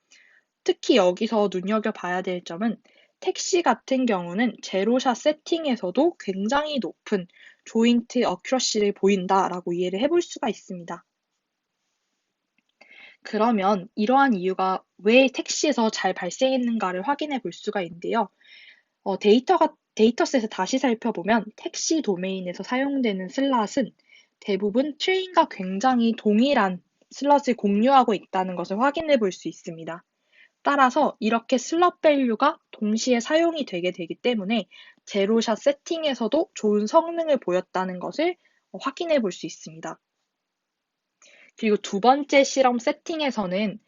특히 여기서 눈여겨봐야 될 점은 택시 같은 경우는 제로샷 세팅에서도 굉장히 높은 조인트 어큐러시를 보인다라고 이해를 해볼 수가 있습니다. 그러면 이러한 이유가 왜 택시에서 잘 발생했는가를 확인해 볼 수가 있는데요. 데이터셋을 다시 살펴보면 택시 도메인에서 사용되는 슬롯은 대부분 트레인과 굉장히 동일한 슬롯을 공유하고 있다는 것을 확인해 볼 수 있습니다. 따라서 이렇게 슬롯 밸류가 동시에 사용이 되게 되기 때문에 제로샷 세팅에서도 좋은 성능을 보였다는 것을 확인해 볼 수 있습니다. 그리고 두 번째 실험 세팅에서는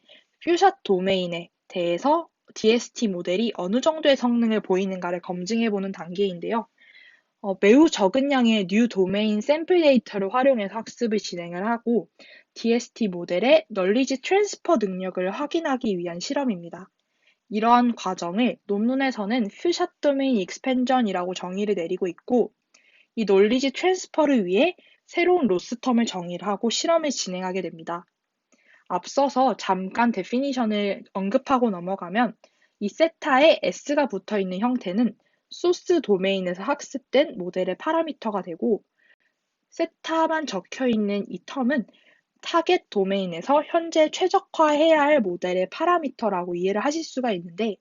퓨샷 도메인에 대해서 DST 모델이 어느 정도의 성능을 보이는가를 검증해보는 단계인데요. 매우 적은 양의 뉴 도메인 샘플 데이터를 활용해서 학습을 진행을 하고 DST 모델의 널리지 트랜스퍼 능력을 확인하기 위한 실험입니다. 이러한 과정을 논문에서는 퓨샷 도메인 익스펜전이라고 정의를 내리고 있고 이 널리지 트랜스퍼를 위해 새로운 로스텀을 정의를 하고 실험을 진행하게 됩니다. 앞서서 잠깐 데피니션을 언급하고 넘어가면 이 세타에 S가 붙어 있는 형태는 소스 도메인에서 학습된 모델의 파라미터가 되고 세타만 적혀 있는 이 텀은 타겟 도메인에서 현재 최적화해야 할 모델의 파라미터라고 이해를 하실 수가 있는데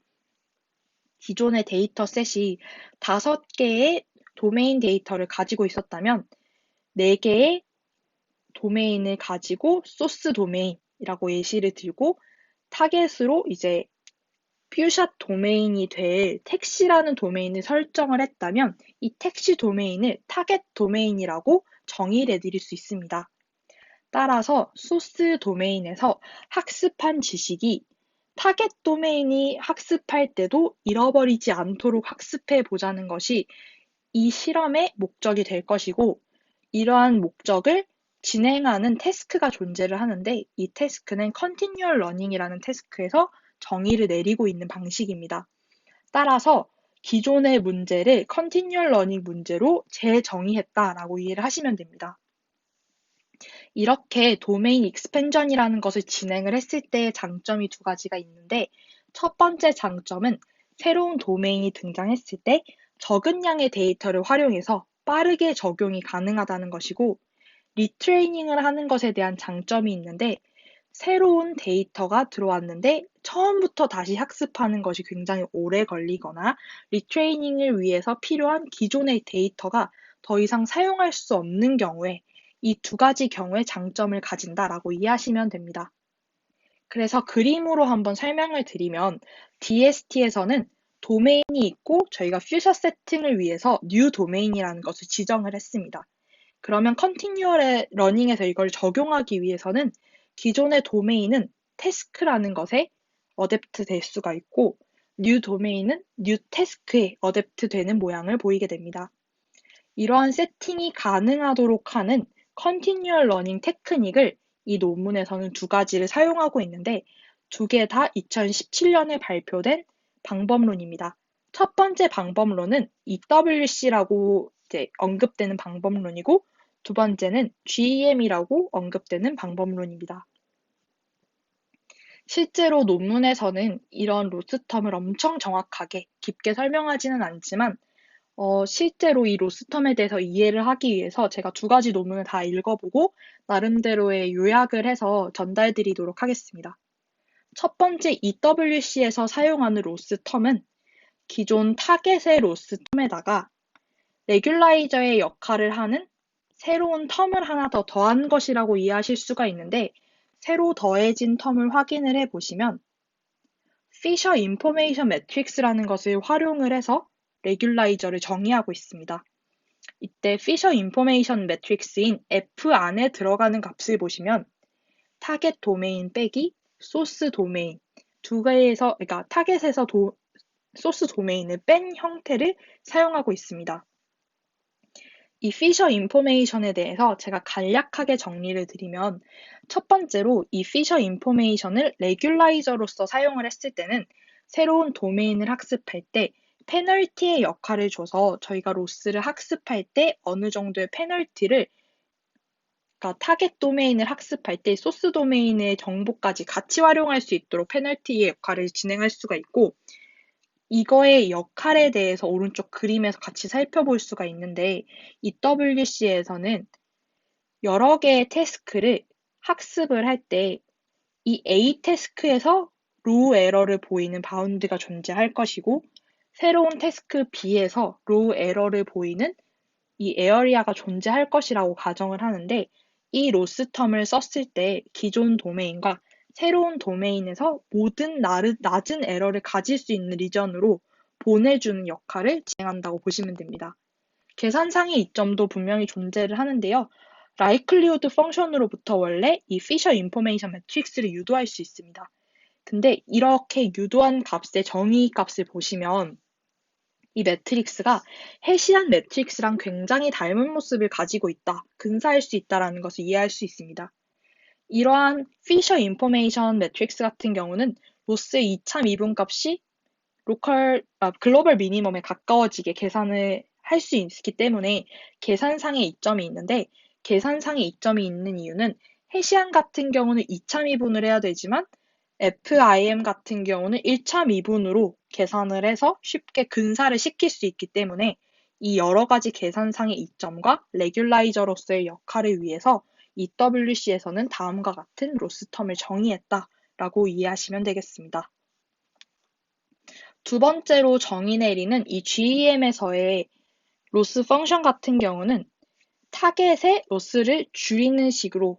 기존의 데이터셋이 5개의 도메인 데이터를 가지고 있었다면 4개의 도메인을 가지고 소스 도메인, 도메인이라고 예시를 들고 타겟으로 이제 퓨샷 도메인이 될 택시라는 도메인을 설정을 했다면 이 택시 도메인을 타겟 도메인이라고 정의를 해드릴 수 있습니다. 따라서 소스 도메인에서 학습한 지식이 타겟 도메인이 학습할 때도 잃어버리지 않도록 학습해 보자는 것이 이 실험의 목적이 될 것이고, 이러한 목적을 진행하는 태스크가 존재를 하는데, 이 태스크는 Continual Learning이라는 태스크에서 정의를 내리고 있는 방식입니다. 따라서 기존의 문제를 Continual Learning 문제로 재정의했다라고 이해를 하시면 됩니다. 이렇게 도메인 익스펜전이라는 것을 진행을 했을 때의 장점이 두 가지가 있는데, 첫 번째 장점은 새로운 도메인이 등장했을 때 적은 양의 데이터를 활용해서 빠르게 적용이 가능하다는 것이고, 리트레이닝을 하는 것에 대한 장점이 있는데, 새로운 데이터가 들어왔는데 처음부터 다시 학습하는 것이 굉장히 오래 걸리거나 리트레이닝을 위해서 필요한 기존의 데이터가 더 이상 사용할 수 없는 경우에 이 두 가지 경우에 장점을 가진다라고 이해하시면 됩니다. 그래서 그림으로 한번 설명을 드리면 DST에서는 도메인이 있고 저희가 퓨처 세팅을 위해서 new 도메인이라는 것을 지정을 했습니다. 그러면 컨티뉴얼 러닝에서 이걸 적용하기 위해서는 기존의 도메인은 태스크라는 것에 어댑트 될 수가 있고 new 도메인은 new 태스크에 어댑트 되는 모양을 보이게 됩니다. 이러한 세팅이 가능하도록 하는 컨티뉴얼 러닝 테크닉을 이 논문에서는 두 가지를 사용하고 있는데 두 개 다 2017년에 발표된 방법론입니다. 첫 번째 방법론은 EWC라고 언급되는 방법론이고 두 번째는 GEM이라고 언급되는 방법론입니다. 실제로 논문에서는 이런 로스텀을 엄청 정확하게 깊게 설명하지는 않지만 실제로 이 로스텀에 대해서 이해를 하기 위해서 제가 두 가지 논문을 다 읽어보고 나름대로의 요약을 해서 전달드리도록 하겠습니다. 첫 번째 EWC에서 사용하는 로스텀은 기존 타겟의 로스텀에다가 레귤라이저의 역할을 하는 새로운 텀을 하나 더 더한 것이라고 이해하실 수가 있는데 새로 더해진 텀을 확인을 해보시면 피셔 인포메이션 매트릭스라는 것을 활용을 해서 레귤라이저를 정의하고 있습니다. 이때 피셔 인포메이션 매트릭스인 F 안에 들어가는 값을 보시면 타겟 도메인 빼기 소스 도메인 두 개에서 그러니까 타겟에서 소스 도메인을 뺀 형태를 사용하고 있습니다. 이 피셔 인포메이션에 대해서 제가 간략하게 정리를 드리면 첫 번째로 이 피셔 인포메이션을 레귤라이저로서 사용을 했을 때는 새로운 도메인을 학습할 때 페널티의 역할을 줘서 저희가 로스를 학습할 때 어느 정도의 페널티를 그러니까 타겟 도메인을 학습할 때 소스 도메인의 정보까지 같이 활용할 수 있도록 페널티의 역할을 진행할 수가 있고 이거의 역할에 대해서 오른쪽 그림에서 같이 살펴볼 수가 있는데 EWC에서는 여러 개의 태스크를 학습을 할 때 이 A 태스크에서 로우 에러를 보이는 바운드가 존재할 것이고 새로운 태스크 B에서 로우 에러를 보이는 이 에어리아가 존재할 것이라고 가정을 하는데 이 로스텀을 썼을 때 기존 도메인과 새로운 도메인에서 모든 낮은 에러를 가질 수 있는 리전으로 보내주는 역할을 진행한다고 보시면 됩니다. 계산상의 이점도 분명히 존재를 하는데요. 라이클리후드 펑션으로부터 원래 이 피셔 인포메이션 매트릭스를 유도할 수 있습니다. 근데 이렇게 유도한 값의 정의 값을 보시면 이 매트릭스가 해시안 매트릭스랑 굉장히 닮은 모습을 가지고 있다, 근사할 수 있다라는 것을 이해할 수 있습니다. 이러한 피셔 인포메이션 매트릭스 같은 경우는 로스의 2차 미분값이 글로벌 미니멈에 가까워지게 계산을 할 수 있기 때문에 계산상의 이점이 있는데 계산상의 이점이 있는 이유는 해시안 같은 경우는 2차 미분을 해야 되지만 FIM 같은 경우는 1차 미분으로 계산을 해서 쉽게 근사를 시킬 수 있기 때문에 이 여러 가지 계산상의 이점과 레귤라이저로서의 역할을 위해서 EWC에서는 다음과 같은 로스텀을 정의했다라고 이해하시면 되겠습니다. 두 번째로 정의 내리는 이 GEM에서의 로스 펑션 같은 경우는 타겟의 로스를 줄이는 식으로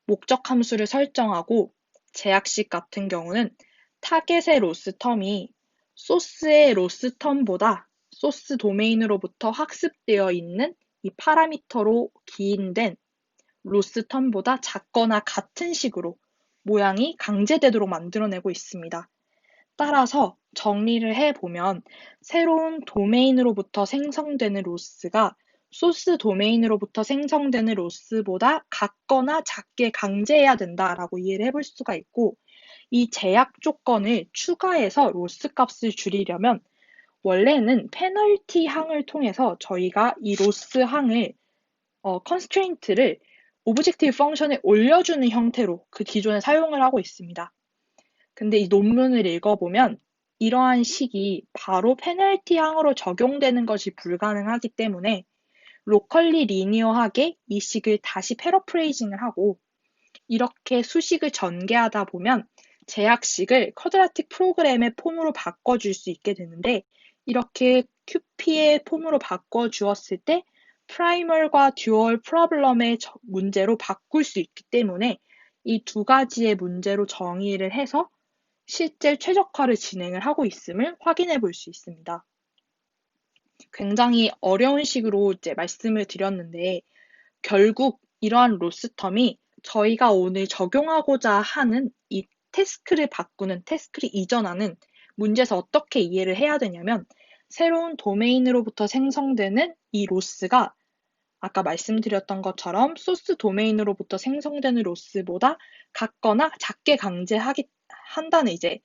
목적 함수를 설정하고 제약식 같은 경우는 타겟의 로스 텀이 소스의 로스 텀보다 소스 도메인으로부터 학습되어 있는 이 파라미터로 기인된 로스 텀보다 작거나 같은 식으로 모양이 강제되도록 만들어내고 있습니다. 따라서 정리를 해보면 새로운 도메인으로부터 생성되는 로스가 소스 도메인으로부터 생성되는 로스보다 같거나 작게 강제해야 된다라고 이해를 해볼 수가 있고, 이 제약 조건을 추가해서 로스 값을 줄이려면 원래는 페널티 항을 통해서 저희가 이 로스 항을 constraint를 오브젝티브 펑션에 올려주는 형태로 그 기존에 사용을 하고 있습니다. 근데 이 논문을 읽어보면 이러한 식이 바로 페널티 항으로 적용되는 것이 불가능하기 때문에 로컬리 리니어하게 이 식을 다시 패러프레이징을 하고 이렇게 수식을 전개하다 보면 제약식을 쿼드라틱 프로그램의 폼으로 바꿔줄 수 있게 되는데, 이렇게 QP의 폼으로 바꿔주었을 때 프라이멀과 듀얼 프로블럼의 문제로 바꿀 수 있기 때문에 이 두 가지의 문제로 정의를 해서 실제 최적화를 진행을 하고 있음을 확인해 볼 수 있습니다. 굉장히 어려운 식으로 이제 말씀을 드렸는데, 결국 이러한 로스텀이 저희가 오늘 적용하고자 하는 이 태스크를 이전하는 문제에서 어떻게 이해를 해야 되냐면, 새로운 도메인으로부터 생성되는 이 로스가 아까 말씀드렸던 것처럼 소스 도메인으로부터 생성되는 로스보다 같거나 작게 한다는 이제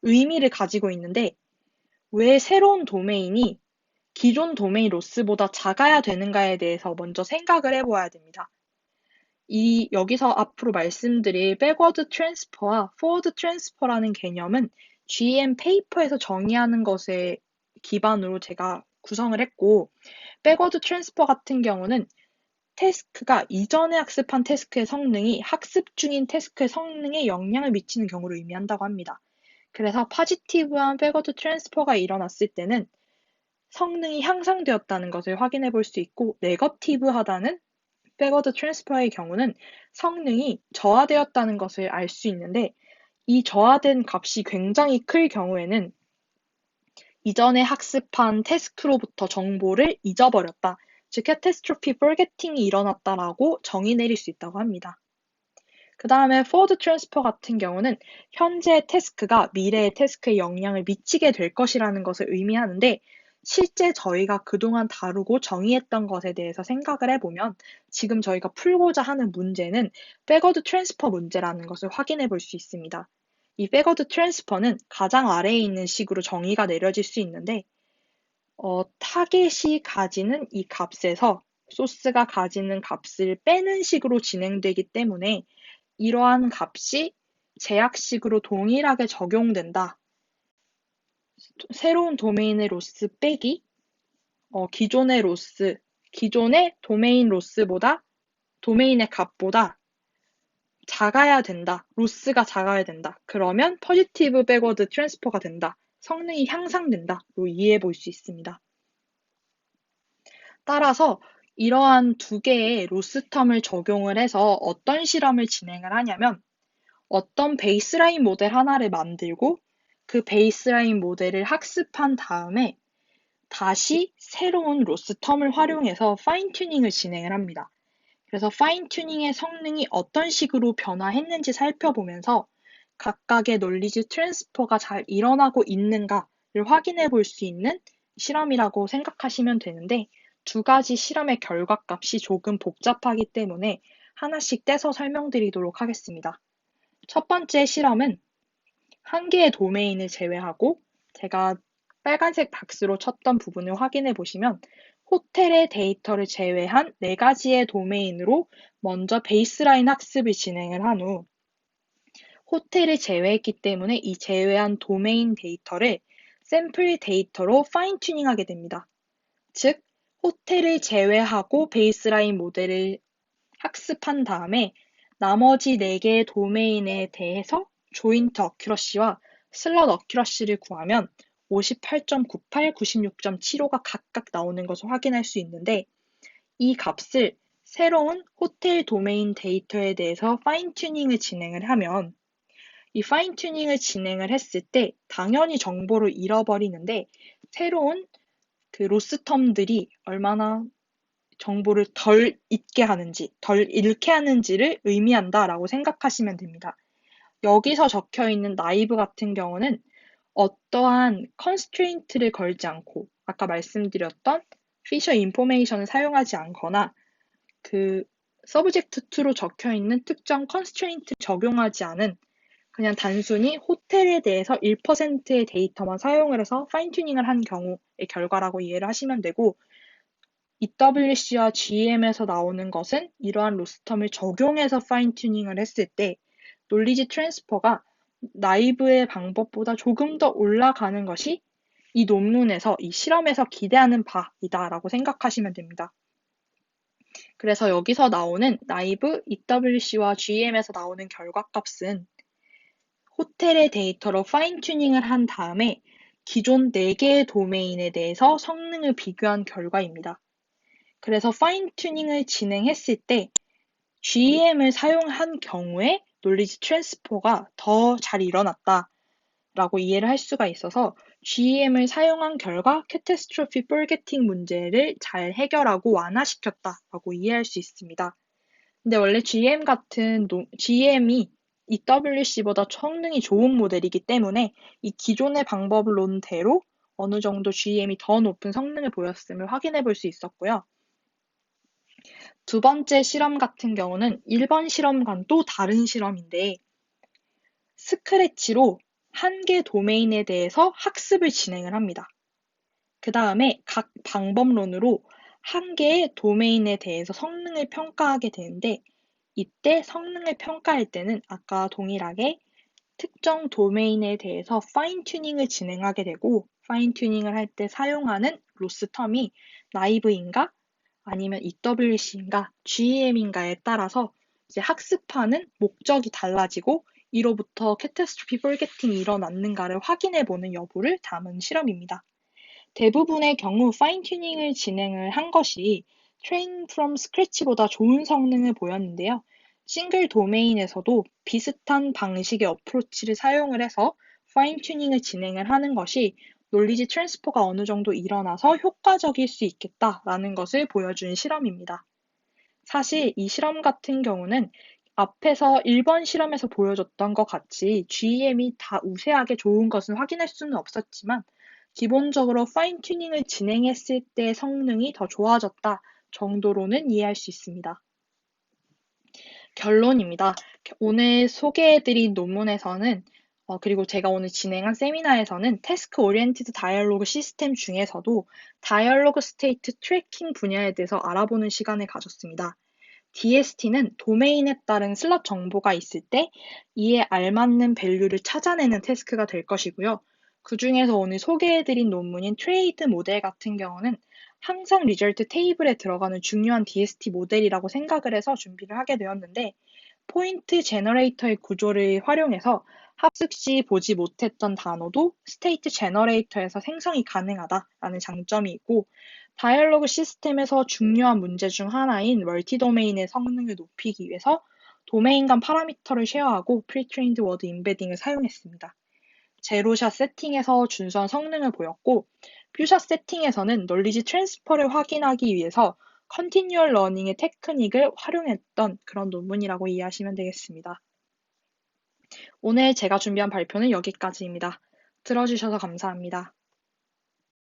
의미를 가지고 있는데, 왜 새로운 도메인이 기존 도메인 로스보다 작아야 되는가에 대해서 먼저 생각을 해봐야 됩니다. 여기서 앞으로 말씀드릴 백워드 트랜스퍼와 포워드 트랜스퍼라는 개념은 GM 페이퍼에서 정의하는 것에 기반으로 제가 구성을 했고, 백워드 트랜스퍼 같은 경우는 태스크가 이전에 학습한 태스크의 성능이 학습 중인 태스크의 성능에 영향을 미치는 경우를 의미한다고 합니다. 그래서 포지티브한 백워드 트랜스퍼가 일어났을 때는 성능이 향상되었다는 것을 확인해 볼 수 있고, 네거티브하다는 백워드 트랜스퍼의 경우는 성능이 저하되었다는 것을 알 수 있는데, 이 저하된 값이 굉장히 클 경우에는 이전에 학습한 태스크로부터 정보를 잊어버렸다, 즉 catastrophe forgetting이 일어났다라고 정의 내릴 수 있다고 합니다. 그 다음에 forward transfer 같은 경우는 현재 태스크가 미래의 태스크에 영향을 미치게 될 것이라는 것을 의미하는데, 실제 저희가 그동안 다루고 정의했던 것에 대해서 생각을 해보면 지금 저희가 풀고자 하는 문제는 backward transfer 문제라는 것을 확인해 볼 수 있습니다. 이 backward transfer는 가장 아래에 있는 식으로 정의가 내려질 수 있는데, 타겟이 가지는 이 값에서 소스가 가지는 값을 빼는 식으로 진행되기 때문에 이러한 값이 제약식으로 동일하게 적용된다. 새로운 도메인의 로스 빼기 기존의 도메인 로스보다 도메인의 값보다 작아야 된다. 로스가 작아야 된다. 그러면 포지티브 백워드 트랜스퍼가 된다. 성능이 향상된다로 이해해 볼 수 있습니다. 따라서 이러한 두 개의 로스텀을 적용을 해서 어떤 실험을 진행을 하냐면, 어떤 베이스라인 모델 하나를 만들고 그 베이스라인 모델을 학습한 다음에 다시 새로운 로스텀을 활용해서 파인 튜닝을 진행을 합니다. 그래서 파인 튜닝의 성능이 어떤 식으로 변화했는지 살펴보면서 각각의 놀리지 트랜스퍼가 잘 일어나고 있는가를 확인해 볼 수 있는 실험이라고 생각하시면 되는데, 두 가지 실험의 결과값이 조금 복잡하기 때문에 하나씩 떼서 설명드리도록 하겠습니다. 첫 번째 실험은 한 개의 도메인을 제외하고, 제가 빨간색 박스로 쳤던 부분을 확인해 보시면 호텔의 데이터를 제외한 4가지의 도메인으로 먼저 베이스라인 학습을 진행을 한 후, 호텔을 제외했기 때문에 이 제외한 도메인 데이터를 샘플 데이터로 파인 튜닝하게 됩니다. 즉, 호텔을 제외하고 베이스라인 모델을 학습한 다음에 나머지 4개의 도메인에 대해서 조인트 어큐러시와 슬럿 어큐러시를 구하면 58.98, 96.75가 각각 나오는 것을 확인할 수 있는데, 이 값을 새로운 호텔 도메인 데이터에 대해서 파인 튜닝을 진행을 하면 이 파인 튜닝을 진행을 했을 때 당연히 정보를 잃어버리는데 새로운 그 로스텀들이 얼마나 정보를 덜 잊게 하는지, 덜 잃게 하는지를 의미한다라고 생각하시면 됩니다. 여기서 적혀 있는 나이브 같은 경우는 어떠한 컨스트레인트를 걸지 않고 아까 말씀드렸던 피셔 인포메이션을 사용하지 않거나 그 서브젝트 2로 적혀 있는 특정 컨스트레인트 적용하지 않은 그냥 단순히 호텔에 대해서 1%의 데이터만 사용을 해서 파인 튜닝을 한 경우의 결과라고 이해를 하시면 되고 EWC와 GM에서 나오는 것은 이러한 로스텀을 적용해서 파인 튜닝을 했을 때 논리지 트랜스퍼가 나이브의 방법보다 조금 더 올라가는 것이 이 논문에서 이 실험에서 기대하는 바이다라고 생각하시면 됩니다. 그래서 여기서 나오는 나이브, EWC와 GM에서 나오는 결과값은 호텔의 데이터로 파인 튜닝을 한 다음에 기존 4개의 도메인에 대해서 성능을 비교한 결과입니다. 그래서 파인 튜닝을 진행했을 때 GEM을 사용한 경우에 논리지 트랜스퍼가 더 잘 일어났다라고 이해를 할 수가 있어서 GEM을 사용한 결과 캐타스트로피 포겟팅 문제를 잘 해결하고 완화시켰다라고 이해할 수 있습니다. 근데 원래 GEM이 EWC보다 성능이 좋은 모델이기 때문에 이 기존의 방법론대로 어느 정도 GEM이 더 높은 성능을 보였음을 확인해 볼 수 있었고요. 두 번째 실험 같은 경우는 1번 실험과는 또 다른 실험인데 스크래치로 한 개 도메인에 대해서 학습을 진행을 합니다. 그 다음에 각 방법론으로 한 개의 도메인에 대해서 성능을 평가하게 되는데 이때 성능을 평가할 때는 아까 동일하게 특정 도메인에 대해서 파인 튜닝을 진행하게 되고 파인 튜닝을 할 때 사용하는 로스 텀이 나이브인가 아니면 EWC인가 GEM인가에 따라서 이제 학습하는 목적이 달라지고 이로부터 캐타스트로피 포겟팅이 일어났는가를 확인해 보는 여부를 담은 실험입니다. 대부분의 경우 파인 튜닝을 진행을 한 것이 트레인 프롬 스크래치보다 좋은 성능을 보였는데요. 싱글 도메인에서도 비슷한 방식의 어프로치를 사용을 해서 파인 튜닝을 진행을 하는 것이 논리지 트랜스퍼가 어느 정도 일어나서 효과적일 수 있겠다라는 것을 보여준 실험입니다. 사실 이 실험 같은 경우는 앞에서 1번 실험에서 보여줬던 것 같이 GEM이 다 우세하게 좋은 것은 확인할 수는 없었지만 기본적으로 파인 튜닝을 진행했을 때 성능이 더 좋아졌다 정도로는 이해할 수 있습니다. 결론입니다. 오늘 소개해드린 논문에서는 그리고 제가 오늘 진행한 세미나에서는 태스크 오리엔티드 다이얼로그 시스템 중에서도 다이얼로그 스테이트 트래킹 분야에 대해서 알아보는 시간을 가졌습니다. DST는 도메인에 따른 슬롯 정보가 있을 때 이에 알맞는 밸류를 찾아내는 태스크가 될 것이고요. 그 중에서 오늘 소개해드린 논문인 트레이드 모델 같은 경우는 항상 리절트 테이블에 들어가는 중요한 DST 모델이라고 생각을 해서 준비를 하게 되었는데 포인트 제너레이터의 구조를 활용해서 합숙 시 보지 못했던 단어도 스테이트 제너레이터에서 생성이 가능하다라는 장점이 있고 다이얼로그 시스템에서 중요한 문제 중 하나인 멀티 도메인의 성능을 높이기 위해서 도메인 간 파라미터를 쉐어하고 프리트레인드 워드 임베딩을 사용했습니다. 제로샷 세팅에서 준수한 성능을 보였고 퓨샷 세팅에서는 널리지 트랜스퍼를 확인하기 위해서 컨티뉴얼 러닝의 테크닉을 활용했던 그런 논문이라고 이해하시면 되겠습니다. 오늘 제가 준비한 발표는 여기까지입니다. 들어주셔서 감사합니다.